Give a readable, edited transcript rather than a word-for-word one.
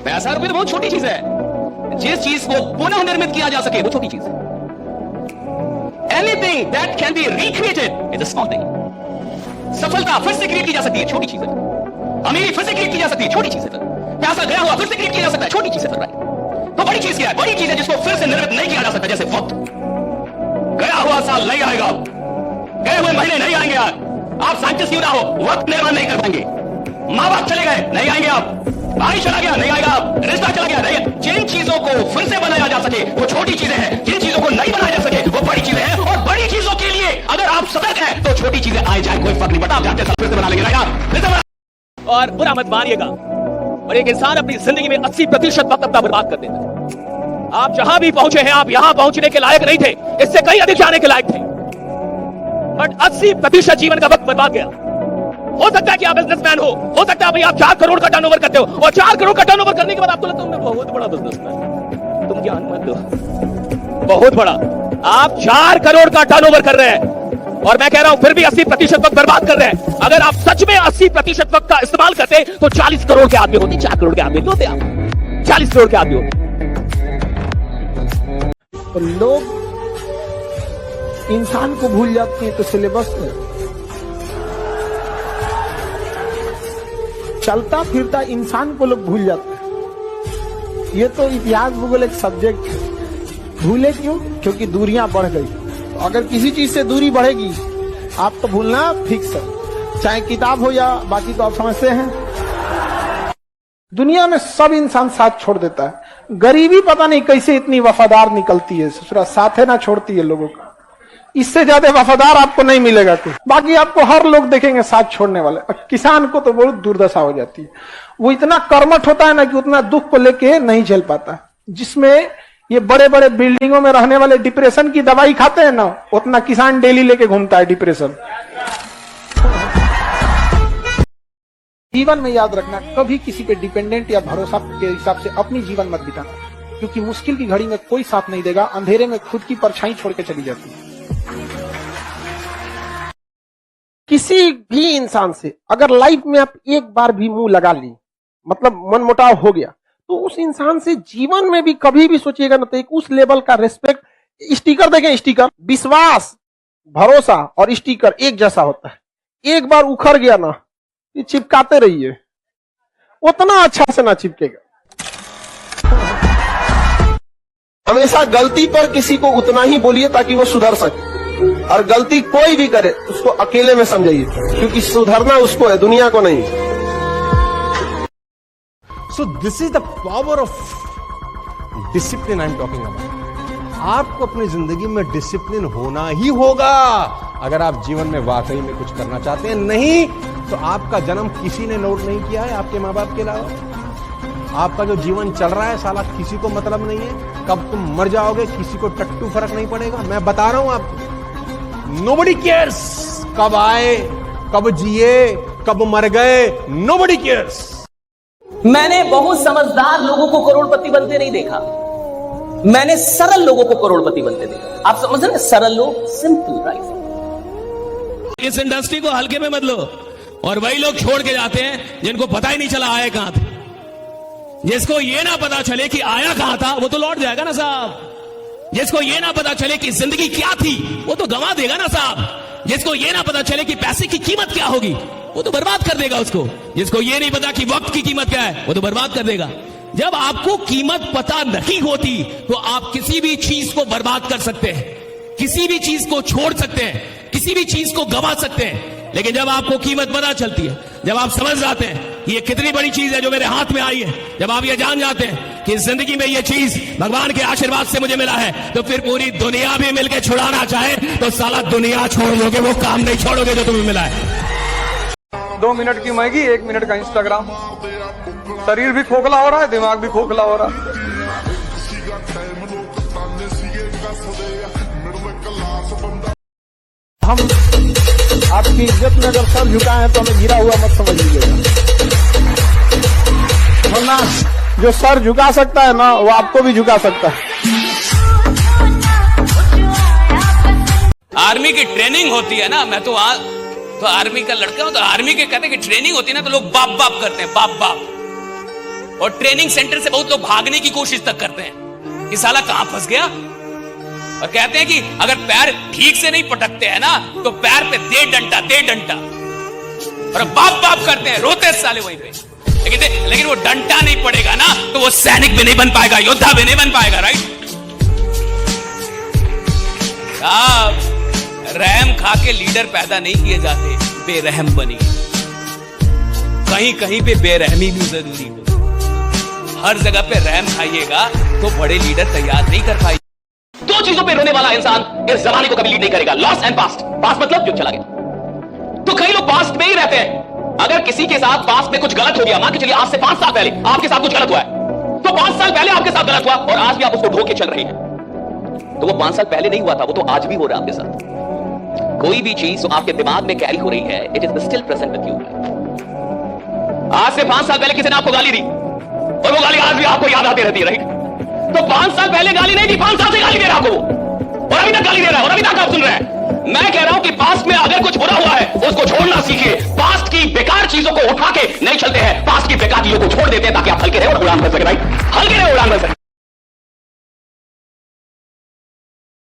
पैसा रुपये तो बहुत छोटी चीज है, जिस चीज को पुनः निर्मित किया जा सके वो छोटी चीज है। Anything that can be recreated is a small thing. सफलता फिर से क्रिएट की जा सकती है, छोटी चीज है। अमीरी फिर से क्रिएट की जा सकती है, छोटी चीज है। पैसा गया हुआ फिर से क्रिएट किया जा सकता है, छोटी चीज है। तो बड़ी चीज क्या है? बड़ी चीज है जिसको फिर से निर्मित नहीं किया जा सकता। जैसे वक्त, गया हुआ साल नहीं आएगा, गए हुए महीने नहीं आएंगे। आप साइंटिस्ट क्यों ना हो, वक्त निर्माण नहीं कर पाएंगे। माँ बाप चले गए, नहीं आएंगे। आप भाई चला गया, नहीं आएगा। रिश्ता चला गया, नहीं। जिन चीजों को फिर से बनाया जा सके वो छोटी चीजें हैं, जिन चीजों को नहीं बनाया जा सके वो बड़ी चीजें हैं। और बड़ी चीजों के लिए अगर आप सतर्क हैं तो छोटी चीजें आए जाए कोई फर्क नहीं पड़ता। आप जाते फिर से बना लेंगे। और बुरा मत मानिएगा, और एक इंसान अपनी जिंदगी में 80% वक्त अपना बर्बाद कर देता है। आप जहां भी पहुंचे हैं, आप यहां पहुंचने के लायक नहीं थे, इससे कहीं अधिक जाने के लायक थे, बट 80% जीवन का वक्त बर्बाद गया। हो सकता है कि आप बिजनेसमैन हो सकता है भाई आप 4 करोड़ का टर्नओवर करते हो, और 4 करोड़ का टर्नओवर करने के बाद आपको लगता है मैं बहुत बड़ा बिजनेसमैन। तुम ज्ञान मत दो, बहुत बड़ा। आप 4 करोड़ का टर्नओवर कर रहे हैं, और मैं कह रहा हूं फिर भी 80% वक्त बर्बाद कर रहे हैं। अगर आप सच में 80% वक्त का इस्तेमाल करते तो 40 करोड़ के आदमी होते। 4 करोड़ के आदमी होते आप, 40 करोड़ के आदमी होते। तो लोग इंसान को भूल जाते हैं, तो सिलेबस में चलता फिरता इंसान को लोग भूल जाते हैं। ये तो इतिहास भूगोल एक सब्जेक्ट है। भूले क्यों? क्योंकि दूरियां बढ़ गई। तो अगर किसी चीज से दूरी बढ़ेगी आप तो भूलना फिक्स है, चाहे किताब हो या बाकी तो आप समझते हैं। दुनिया में सब इंसान साथ छोड़ देता है। गरीबी पता नहीं कैसे इतनी वफादार निकलती है, ससुरा साथे ना छोड़ती है लोगों का। इससे ज्यादा वफादार आपको नहीं मिलेगा कोई। बाकी आपको हर लोग देखेंगे साथ छोड़ने वाले। किसान को तो बहुत दुर्दशा हो जाती है। वो इतना कर्मठ होता है ना कि उतना दुख को लेके नहीं झेल पाता। जिसमें ये बड़े बड़े बिल्डिंगों में रहने वाले डिप्रेशन की दवाई खाते हैं ना, उतना किसान डेली लेके घूमता है डिप्रेशन। जीवन में याद रखना, कभी किसी पे डिपेंडेंट या भरोसा के हिसाब से अपनी जीवन मत बिताना, क्योंकि मुश्किल की घड़ी में कोई साथ नहीं देगा। अंधेरे में खुद की परछाई छोड़ के चली जाती है। किसी भी इंसान से अगर लाइफ में आप एक बार भी मुंह लगा ली, मतलब मनमुटाव हो गया, तो उस इंसान से जीवन में भी कभी भी सोचिएगा ना, तो एक उस लेवल का रिस्पेक्ट। स्टिकर देखें, स्टिकर, विश्वास, भरोसा और स्टिकर एक जैसा होता है। एक बार उखड़ गया ना, ये चिपकाते रहिए, उतना अच्छा से ना चिपकेगा। हमेशा गलती पर किसी को उतना ही बोलिए ताकि वो सुधर सके, और गलती कोई भी करे उसको अकेले में समझिए, क्योंकि सुधरना उसको है, दुनिया को नहीं। So this is the power of discipline I'm talking about. आपको अपनी जिंदगी में डिसिप्लिन होना ही होगा अगर आप जीवन में वाकई में कुछ करना चाहते हैं। नहीं तो आपका जन्म किसी ने नोट नहीं किया है आपके माँ बाप के अलावा। आपका जो जीवन चल रहा है साला किसी को मतलब नहीं है। कब तुम मर जाओगे किसी को टट्टू फर्क नहीं पड़ेगा। मैं बता रहा हूं आपको, nobody cares कब आए, कब जिए, कब मर गए, nobody cares। मैंने बहुत समझदार लोगों को करोड़पति बनते नहीं देखा, मैंने सरल लोगों को करोड़पति बनते देखा। आप समझ रहे हैं? सरल लोग, सिंपल लाइफ। इस इंडस्ट्री को हल्के में मत लो, और वही लोग छोड़ के जाते हैं जिनको पता ही नहीं चला आया कहां थे। जिसको ये ना पता चले कि आया कहां था वो तो लौट जाएगा ना साहब। जिसको ये ना पता चले कि जिंदगी क्या थी वो तो गंवा देगा ना साहब। जिसको ये ना पता चले कि पैसे की कीमत क्या होगी वो तो बर्बाद कर देगा उसको। जिसको ये नहीं पता कि वक्त की कीमत क्या है वो तो बर्बाद कर देगा। जब आपको कीमत पता नहीं होती तो आप किसी भी चीज को बर्बाद कर सकते हैं, किसी भी चीज को छोड़ सकते हैं, किसी भी चीज को गंवा सकते हैं। लेकिन जब आपको कीमत पता चलती है, जब आप समझ जाते हैं कि ये कितनी बड़ी चीज है जो मेरे हाथ में आई है, जब आप ये जान जाते हैं कि जिंदगी में ये चीज भगवान के आशीर्वाद से मुझे मिला है, तो फिर पूरी दुनिया भी मिलकर छुड़ाना चाहे तो साला दुनिया छोड़ दोगे, वो काम नहीं छोड़ोगे जो तुम्हें मिला है। 2 मिनट की मैगी, 1 मिनट का इंस्टाग्राम। शरीर भी खोखला हो रहा है, दिमाग भी खोखला हो रहा है। हम आपकी इज्जत में अगर सर झुकाए हैं तो हमें गिरा हुआ मत समझ लीजिएगा, वरना जो सर झुका सकता है ना वो आपको भी झुका सकता है। आर्मी की ट्रेनिंग होती है ना, मैं तो आर्मी का लड़का हूं, तो आर्मी के कहते हैं कि ट्रेनिंग होती है ना तो लोग बाप बाप करते हैं, बाप बाप। और ट्रेनिंग सेंटर से बहुत लोग भागने की कोशिश तक करते हैं कि साला कहां फंस गया, और कहते हैं कि अगर पैर ठीक से नहीं पटकते हैं ना तो पैर पे दे डंटा, और बाप बाप करते हैं, रोते साले वहीं पे। लेकिन वो डंटा नहीं पड़ेगा ना तो वो सैनिक भी नहीं बन पाएगा, योद्धा भी नहीं बन पाएगा। राइट साहब, रहम खा के लीडर पैदा नहीं किए जाते, बेरहम बनी। कहीं कहीं पे बेरहमी भी जरूरी हो। हर जगह पे रहम खाइएगा तो बड़े लीडर तैयार नहीं कर पाएंगे। दो चीजों पे रोने वाला इंसान इस जमाने को कभी लीड नहीं करेगा, लॉस एंड पास्ट। पास्ट मतलब जो चला गया। तो कई लोग पास्ट में ही रहते हैं। अगर किसी के साथ पास्ट में कुछ गलत हो गया, मान के चलिए आज से 5 साल पहले आपके साथ कुछ गलत हुआ है, तो 5 साल पहले आपके साथ गलत हुआ और आज भी आप उसको ढो के चल रहे हैं, तो वो 5 साल पहले नहीं हुआ था, वो तो आज भी हो रहा है आपके साथ। कोई भी चीज जो आपके दिमाग में कैरी हो रही है, it is still present with you. आज से 5 साल पहले किसी ने आपको गाली दी और वो गाली आज भी आपको याद आती रहती है। राइट, तो 5 साल पहले गाली नहीं दी, 5 साल से गाली दे रहा आपको, और अभी तक गाली दे रहा है, और अभी तक आप सुन रहे हैं। मैं कह रहा हूं कि पास्ट में अगर कुछ बुरा हुआ है उसको छोड़ना सीखिए। पास्ट की बेकार चीजों को उठा के नहीं चलते हैं, पास्ट की बेकार चीजों को छोड़ देते हैं ताकि आप हल्के रहे और उड़ान भर सके। राइट, हल्के रहे, उड़ान भर सके।